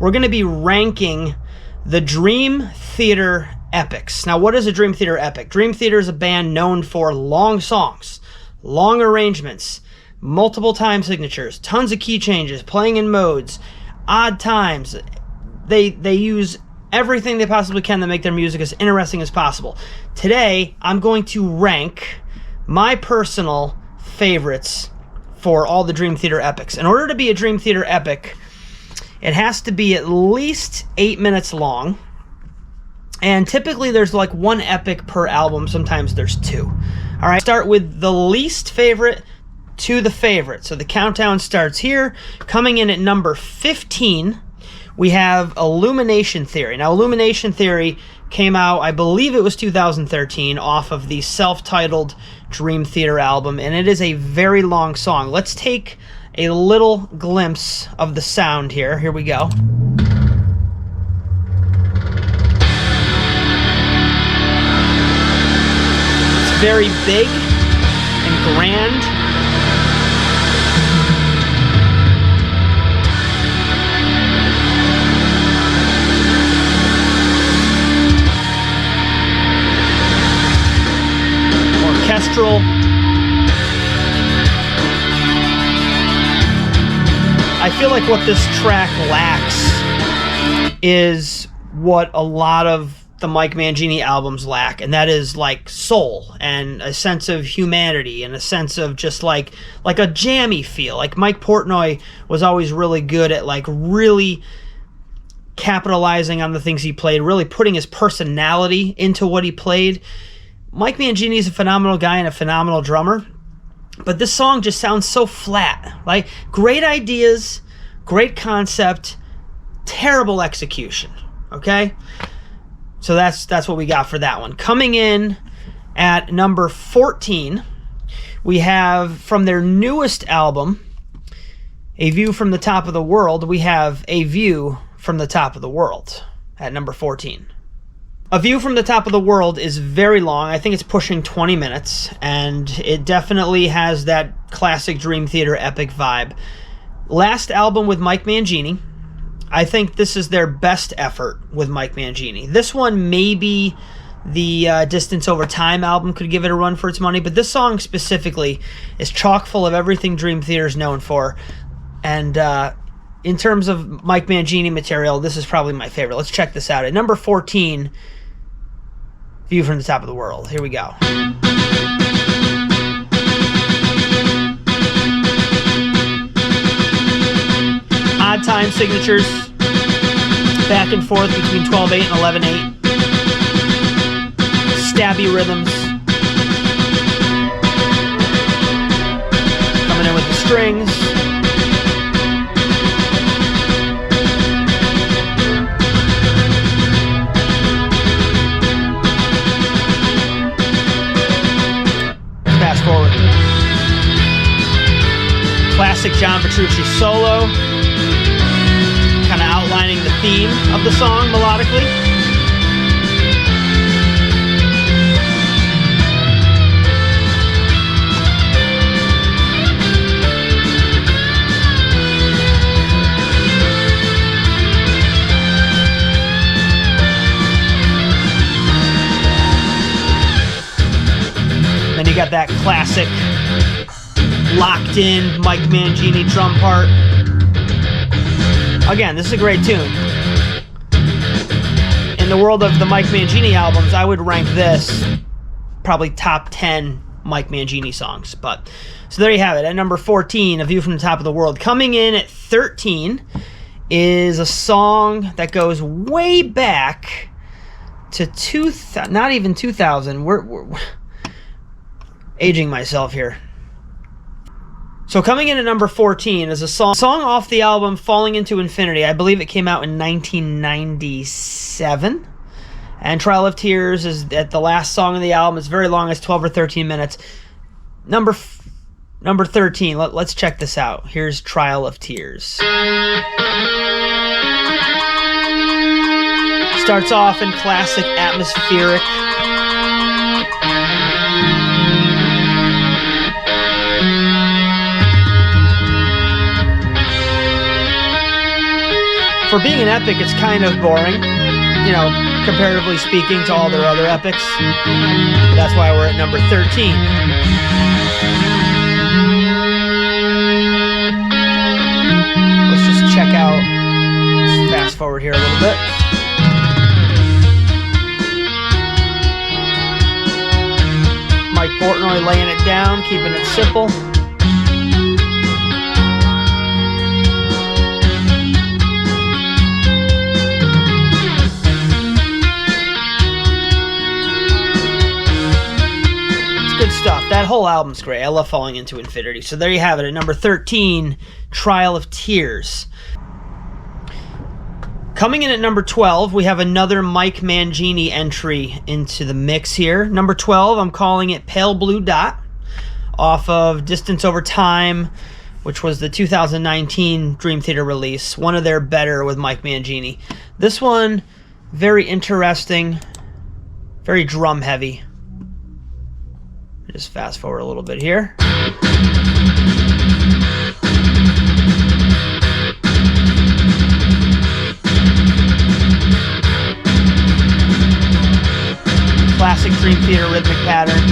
we're going to be ranking the Dream Theater epics. Now, what is a Dream Theater epic? Dream Theater is a band known for long songs, long arrangements, multiple time signatures, tons of key changes, playing in modes, odd times. They use everything they possibly can to make their music as interesting as possible. Today, I'm going to rank my personal favorites for all the Dream Theater epics. In order to be a Dream Theater epic, it has to be at least 8 minutes long. And typically there's like one epic per album. Sometimes there's two. All right, start with the least favorite to the favorite. So the countdown starts here. Coming in at number 15, we have Illumination Theory. Now, Illumination Theory came out, I believe it was 2013, off of the self-titled Dream Theater album, and it is a very long song. Let's take a little glimpse of the sound here. Here we go. It's very big and grand. Orchestral. I feel like what this track lacks is what a lot of the Mike Mangini albums lack, and that is like soul and a sense of humanity and a sense of just like a jammy feel. Like Mike Portnoy was always really good at like really capitalizing on the things he played, really putting his personality into what he played. Mike Mangini is a phenomenal guy and a phenomenal drummer, but this song just sounds so flat. Like, great ideas, great concept, terrible execution, okay? So that's what we got for that one. Coming in at number 14, we have from their newest album, A View from the Top of the World, we have A View from the Top of the World at number 14. A View from the Top of the World is very long. I think it's pushing 20 minutes, and it definitely has that classic Dream Theater epic vibe. Last album with Mike Mangini, I think this is their best effort with Mike Mangini. This one, maybe the Distance Over Time album could give it a run for its money, but this song specifically is chock full of everything Dream Theater is known for, and in terms of Mike Mangini material, this is probably my favorite. Let's check this out. At number 14, View from the Top of the World. Here we go. Odd time signatures, back and forth between 12/8 and 11/8. Stabby rhythms. Coming in with the strings. Forward. Classic John Petrucci solo, kind of outlining the theme of the song melodically. Then you got that classic locked in Mike Mangini drum part. Again, this is a great tune. In the world of the Mike Mangini albums, I would rank this probably top 10 Mike Mangini songs. But so there you have it. At number 14, A View from the Top of the World. Coming in at 13 is a song that goes way back to not even 2000. We're aging myself here. So coming in at number 14 is a song off the album Falling Into Infinity. I believe it came out in 1997. And Trial of Tears is at the last song of the album. It's very long. It's 12 or 13 minutes. Number 13. Let's check this out. Here's Trial of Tears. Starts off in classic atmospheric. For being an epic, it's kind of boring, you know, comparatively speaking to all their other epics. That's why we're at number 13. Let's just check out, let's fast forward here a little bit. Mike Portnoy laying it down, keeping it simple. Stuff. That whole album's great. I love Falling Into Infinity. So there you have it. At number 13, Trial of Tears. Coming in at number 12, we have another Mike Mangini entry into the mix here. Number 12, I'm calling it Pale Blue Dot, off of Distance Over Time, which was the 2019 Dream Theater release. One of their better with Mike Mangini. This one, very interesting, very drum heavy. Just fast forward a little bit here. Classic Dream Theater rhythmic pattern.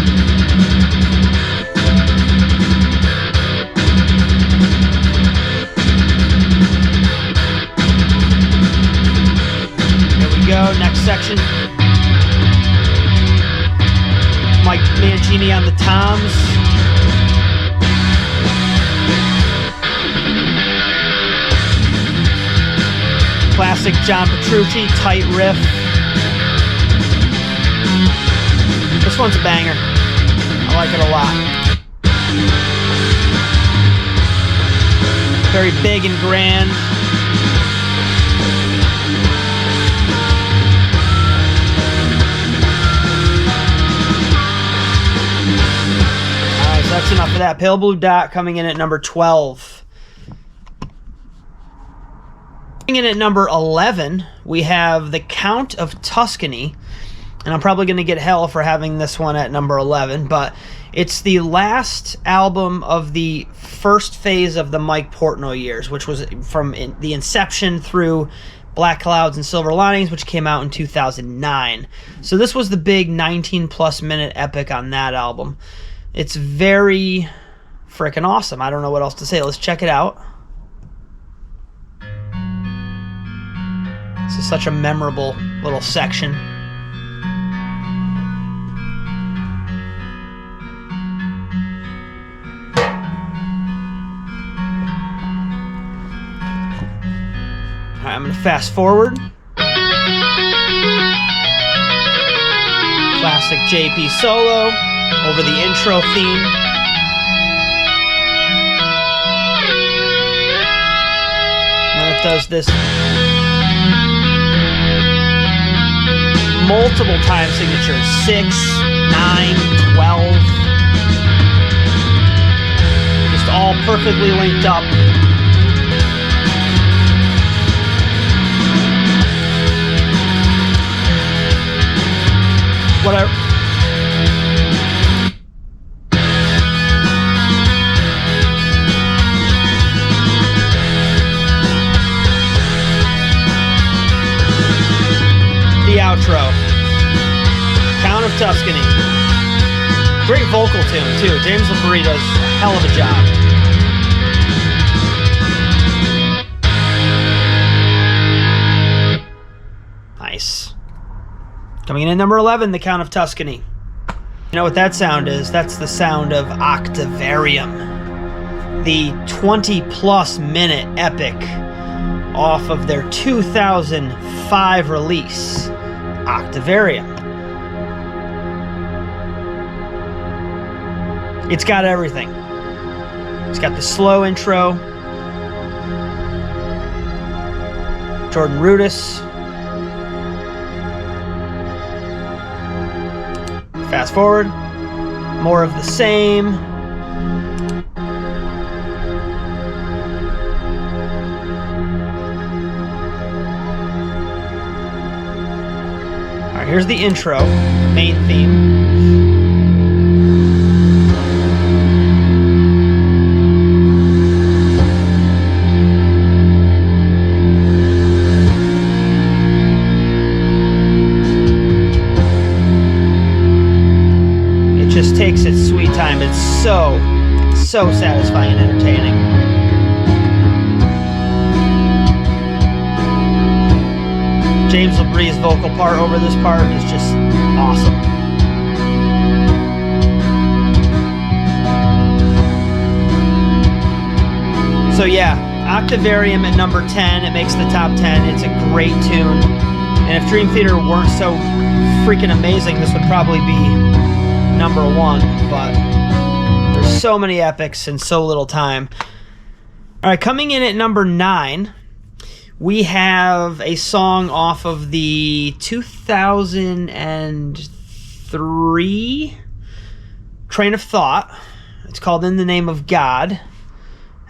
Here we go, next section. Mike Mangini on the toms. Classic John Petrucci, tight riff. This one's a banger. I like it a lot. Very big and grand. That's enough of that. Pale Blue Dot coming in at number 12. Coming in at number 11, we have The Count of Tuscany. And I'm probably going to get hell for having this one at number 11, but it's the last album of the first phase of the Mike Portnoy years, which was from the inception through Black Clouds and Silver Linings, which came out in 2009. So this was the big 19-plus minute epic on that album. It's very freaking awesome. I don't know what else to say. Let's check it out. This is such a memorable little section. All right, I'm going to fast forward. Classic JP solo over the intro theme. And then it does this multiple time signatures, 6, 9, 12. Just all perfectly linked up. Whatever. The outro. Count of Tuscany. Great vocal tune, too. James LaBrie does a hell of a job. Nice. Coming in at number 11, The Count of Tuscany. You know what that sound is? That's the sound of Octavarium, the 20-plus minute epic off of their 2005 release, Octavarium. It's got everything. It's got the slow intro, Jordan Rudess. Fast forward, more of the same. All right, here's the intro, main theme. It's so satisfying and entertaining. James LaBrie's vocal part over this part is just awesome. So yeah, Octavarium at number 10. It makes the top 10. It's a great tune. And if Dream Theater weren't so freaking amazing, this would probably be number 1. But there's so many epics in so little time. All right, coming in at number 9, we have a song off of the 2003 Train of Thought. It's called In the Name of God.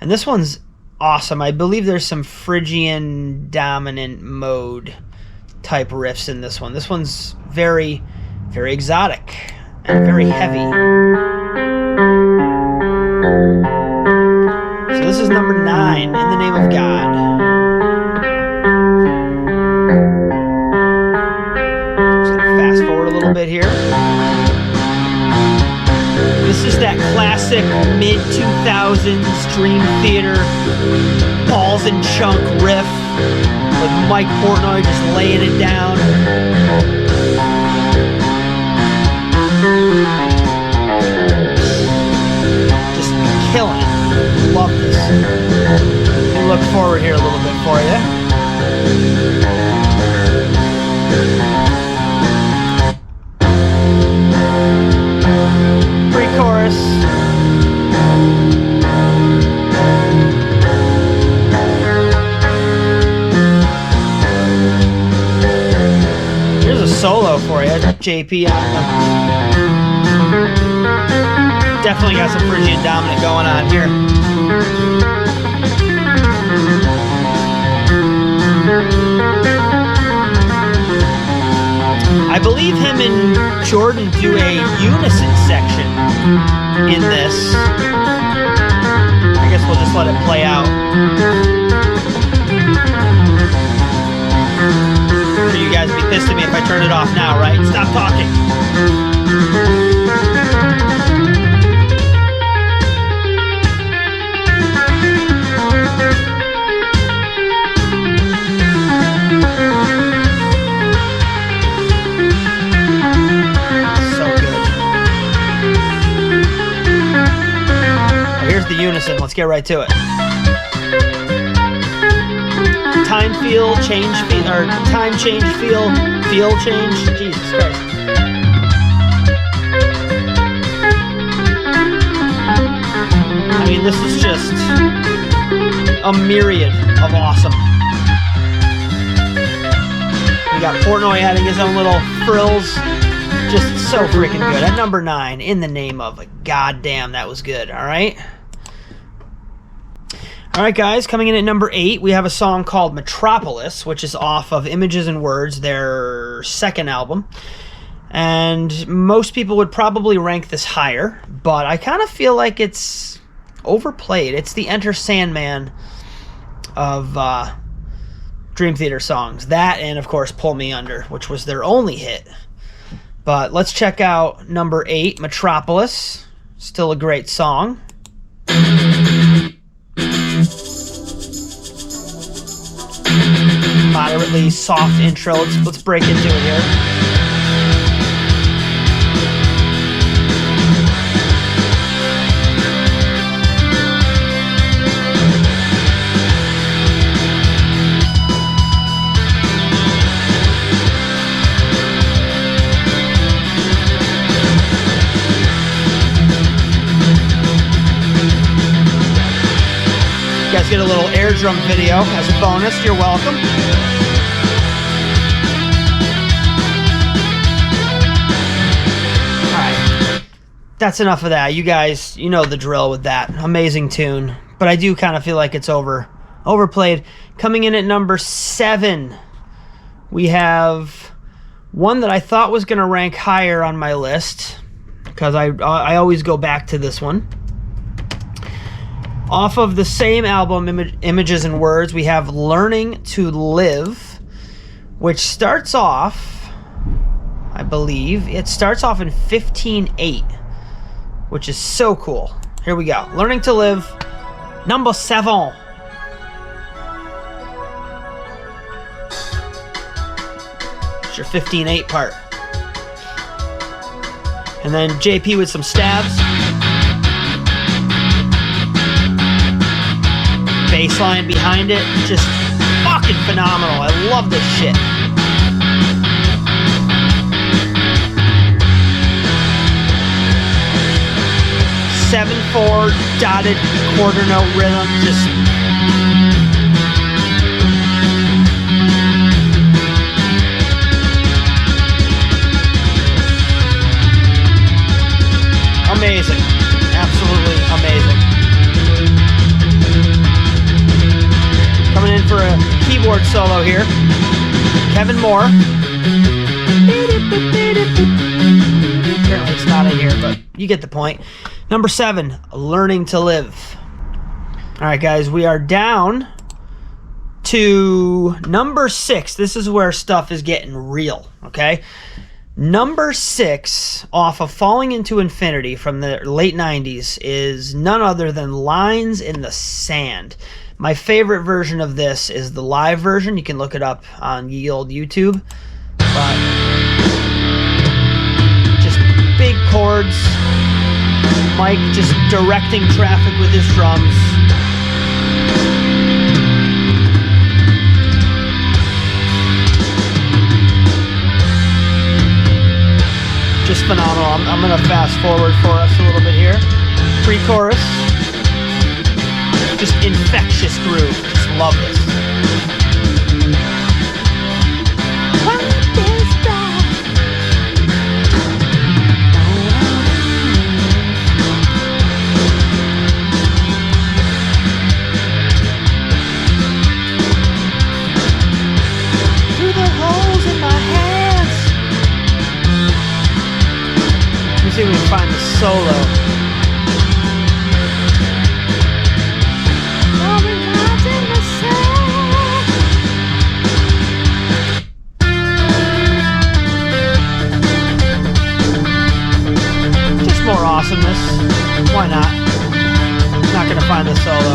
And this one's awesome. I believe there's some Phrygian dominant mode type riffs in this one. This one's very, very exotic and very heavy. So this is number 9, In the Name of God. Just gonna fast forward a little bit here. This is that classic mid-2000s Dream Theater balls and chunk riff with Mike Portnoy just laying it down. Just killing it. Love this. We'll look forward here a little bit for you. Pre-chorus. Here's a solo for you, JP. Definitely got some Phrygian dominant going on here. I believe him and Jordan do a unison section in this. I guess we'll just let it play out. So you guys would be pissed at me if I turn it off now, right? Stop talking. The unison. Let's get right to it. Time feel change feel or time change feel change. Jesus Christ. I mean, this is just a myriad of awesome. We got Portnoy adding his own little frills. Just so freaking good. At number 9, In the Name of Goddamn, that was good. All right. Alright guys, coming in at number 8, we have a song called Metropolis, which is off of Images and Words, their second album. And most people would probably rank this higher, but I kind of feel like it's overplayed. It's the Enter Sandman of Dream Theater songs. That and, of course, Pull Me Under, which was their only hit. But let's check out number 8, Metropolis. Still a great song. Moderately soft intro. Let's break into it here. You guys get a little air drum video as a bonus. You're welcome. That's enough of that. You guys, you know the drill with that. Amazing tune. But I do kind of feel like it's overplayed. Coming in at number 7, we have one that I thought was going to rank higher on my list, because I always go back to this one. Off of the same album, Images and Words, we have Learning to Live, which starts off, I believe, it starts off in 15/8. which is so cool. Here we go. Learning to Live, number 7. It's your 15/8 part. And then JP with some stabs. Bassline behind it, just fucking phenomenal. I love this shit. Seven/4 dotted quarter note rhythm, just amazing. Absolutely amazing. Coming in for a keyboard solo here, Kevin Moore. Apparently it's not in here, but you get the point. Number 7, Learning to Live. All right, guys, we are down to number 6. This is where stuff is getting real, okay? Number 6 off of Falling into Infinity from the late 90s is none other than Lines in the Sand. My favorite version of this is the live version. You can look it up on ye old YouTube. But just big chords. Mike just directing traffic with his drums. Just phenomenal. I'm going to fast forward for us a little bit here. Pre-chorus. Just infectious groove. Just love this. Through the holes in my hands. Let me see if we can find the solo. More awesomeness. Why not? Not gonna find the solo.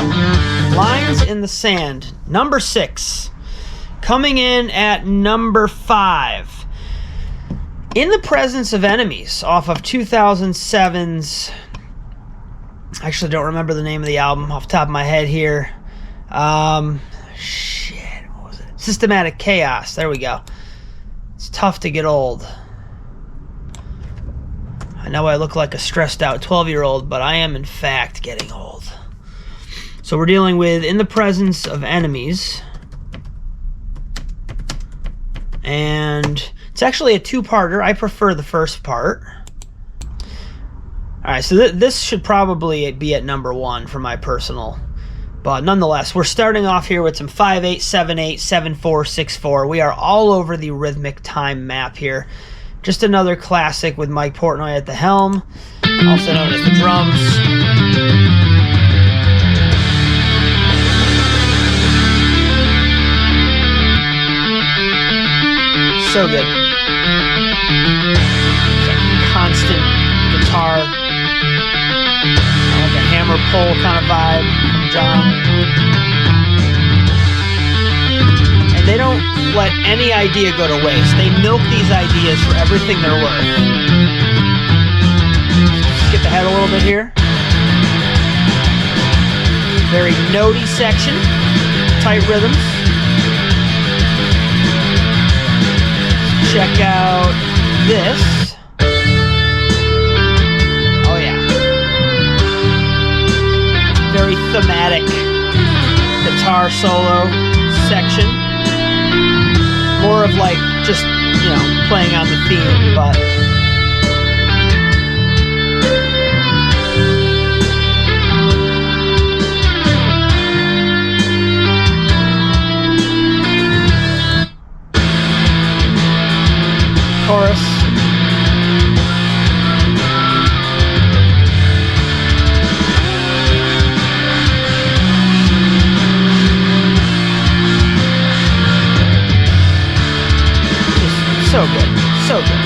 Lines in the Sand, number 6. Coming in at number 5. In the Presence of Enemies, off of 2007's. Actually, don't remember the name of the album off the top of my head here. Shit, what was it? Systematic Chaos. There we go. It's tough to get old. I know I look like a stressed out 12-year-old, but I am in fact getting old. So we're dealing with In the Presence of Enemies. And it's actually a 2-parter. I prefer the first part. Alright, so this should probably be at number 1 for my personal. But nonetheless, we're starting off here with some 5/8, 7/8, 7/4, 6/4. We are all over the rhythmic time map here. Just another classic with Mike Portnoy at the helm, also known as the drums. So good. Constant guitar, like a hammer pull kind of vibe from John. They don't let any idea go to waste. They milk these ideas for everything they're worth. Skip ahead a little bit here. Very notey section. Tight rhythms. Check out this. Oh yeah. Very thematic guitar solo section. More of like just, you know, playing on the theme, but chorus. So good. So good.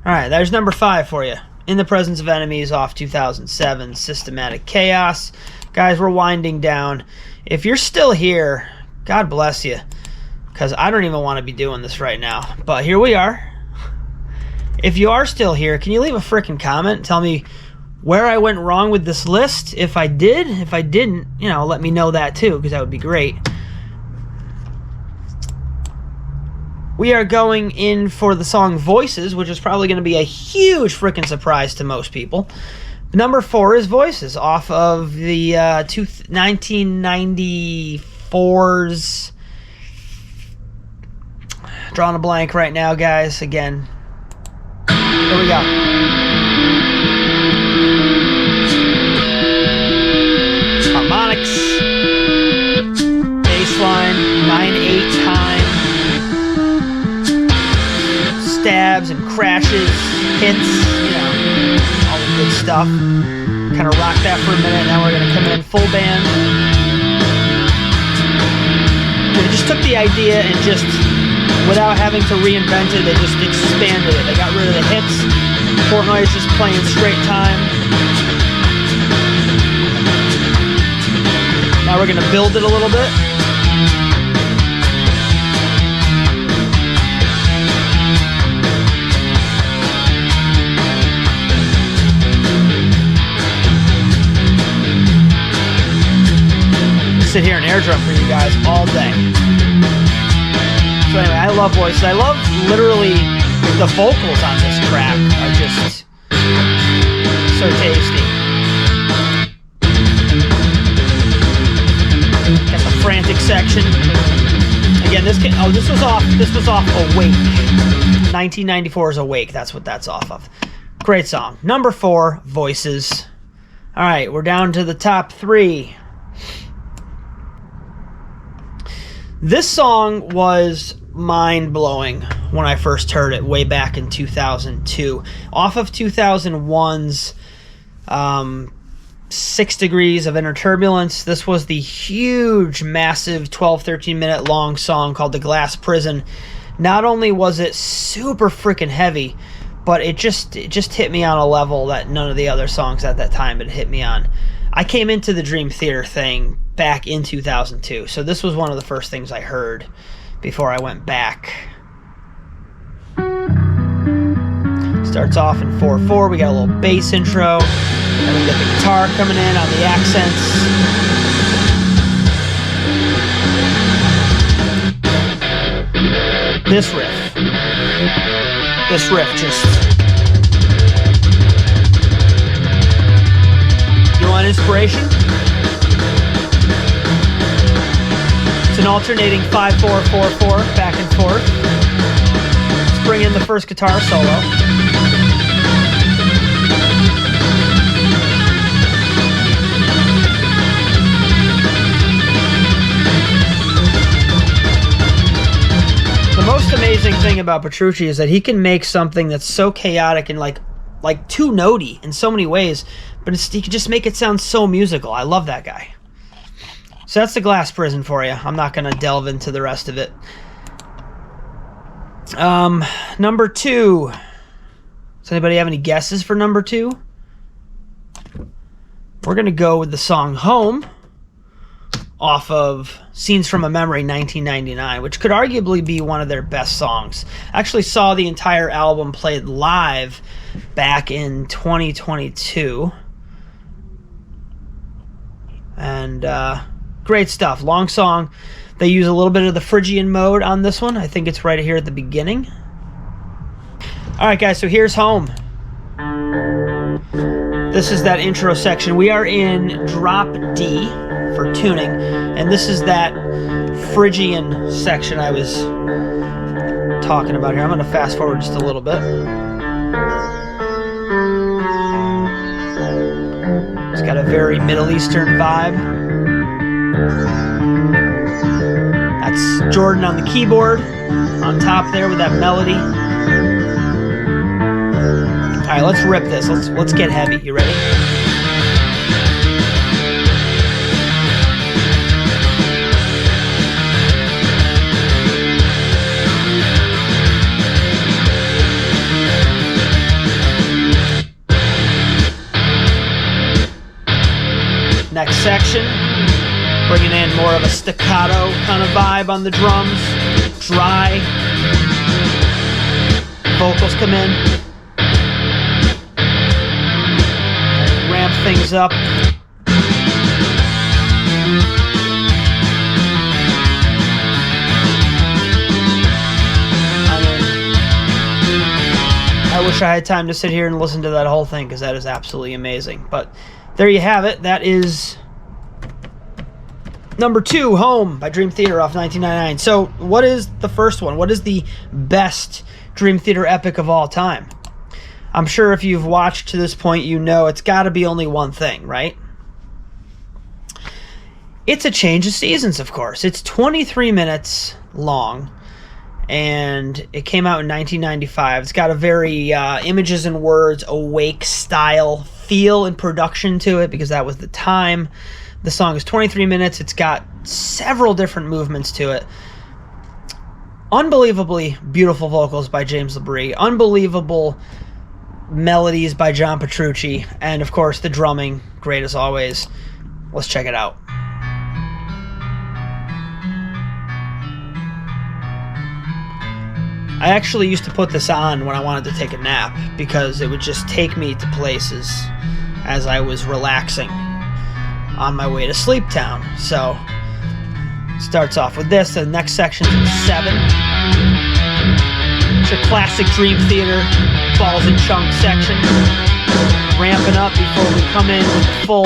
Alright, there's number 5 for you. In the Presence of Enemies off 2007, Systematic Chaos. Guys, we're winding down. If you're still here, God bless you, because I don't even want to be doing this right now. But here we are. If you are still here, can you leave a freaking comment? Tell me where I went wrong with this list. If I did, if I didn't, you know, let me know that too, because that would be great. We are going in for the song Voices, which is probably going to be a huge freaking surprise to most people. Number 4 is Voices, off of the 1994's... Drawing a blank right now, guys. Again. Here we go. Harmonics. Bassline. 9/8 time. Stabs and crashes. Hits. You know. All the good stuff. Kind of rock that for a minute. Now we're going to come in full band. They just took the idea and just... without having to reinvent it, they just expanded it. They got rid of the hits. Portnoy is just playing straight time. Now we're going to build it a little bit. Sit here and air drum for you guys all day. So anyway, I love Voices. I love literally the vocals on this track are just so tasty. Got the frantic section. Again, this was off Awake. 1994's Awake. That's what that's off of. Great song. Number 4, Voices. All right, we're down to the top 3. This song was mind-blowing when I first heard it way back in 2002. Off of 2001's 6 Degrees of Inner Turbulence, this was the huge, massive 12, 13-minute long song called The Glass Prison. Not only was it super freaking heavy, but it just hit me on a level that none of the other songs at that time had hit me on. I came into the Dream Theater thing back in 2002, so this was one of the first things I heard before I went back. Starts off in 4/4. We got a little bass intro, and we got the guitar coming in on the accents. This riff just... You want inspiration? It's an alternating 5/4/4/4 back and forth. Let's bring in the first guitar solo. The most amazing thing about Petrucci is that he can make something that's so chaotic and like two-notey in so many ways, but he can just make it sound so musical. I love that guy. So that's The Glass Prison for you. I'm not going to delve into the rest of it. Number 2. Does anybody have any guesses for number 2? We're going to go with the song Home off of Scenes from a Memory 1999, which could arguably be one of their best songs. I actually saw the entire album played live back in 2022. And great stuff. Long song. They use a little bit of the Phrygian mode on this one. I think it's right here at the beginning. All right, guys, so here's Home. This is that intro section. We are in drop D for tuning, and this is that Phrygian section I was talking about here. I'm going to fast forward just a little bit. It's got a very Middle Eastern vibe. That's Jordan on the keyboard on top there with that melody. All right, let's rip this. Let's get heavy. You ready? section, bringing in more of a staccato kind of vibe on the drums. Dry. Vocals come in. And ramp things up. I wish I had time to sit here and listen to that whole thing, because that is absolutely amazing. But there you have it. That is number 2, Home by Dream Theater off 1999. So what is the first one? What is the best Dream Theater epic of all time? I'm sure if you've watched to this point, you know it's got to be only one thing, right? It's A Change of Seasons, of course. It's 23 minutes long, and it came out in 1995. It's got a very images and words awake style feel and production to it, because that was the time. The song is 23 minutes. It's got several different movements to it. Unbelievably beautiful vocals by James LaBrie. Unbelievable melodies by John Petrucci. And, of course, the drumming, great as always. Let's check it out. I actually used to put this on when I wanted to take a nap, because it would just take me to places as I was relaxing on my way to Sleep Town. So, starts off with this. The next section's in 7. It's your classic Dream Theater balls and chunks section. Ramping up before we come in with the full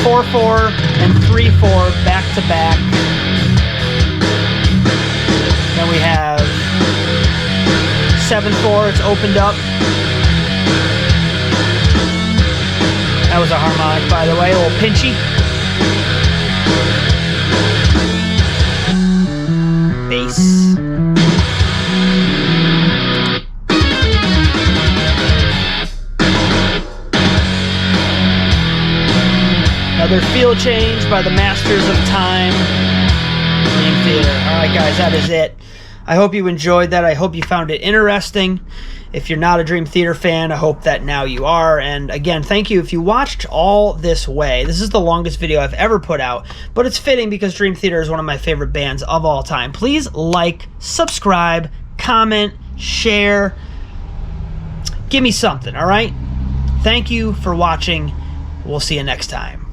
4/4 and 3/4 back to back. Then we have 7/4. It's opened up. That was a harmonic, by the way, a little pinchy. Bass. Another feel change by the Masters of Time. Dream Theater. Alright guys, that is it. I hope you enjoyed that. I hope you found it interesting. If you're not a Dream Theater fan, I hope that now you are. And again, thank you if you watched all this way. This is the longest video I've ever put out, but it's fitting because Dream Theater is one of my favorite bands of all time. Please like, subscribe, comment, share. Give me something, all right? Thank you for watching. We'll see you next time.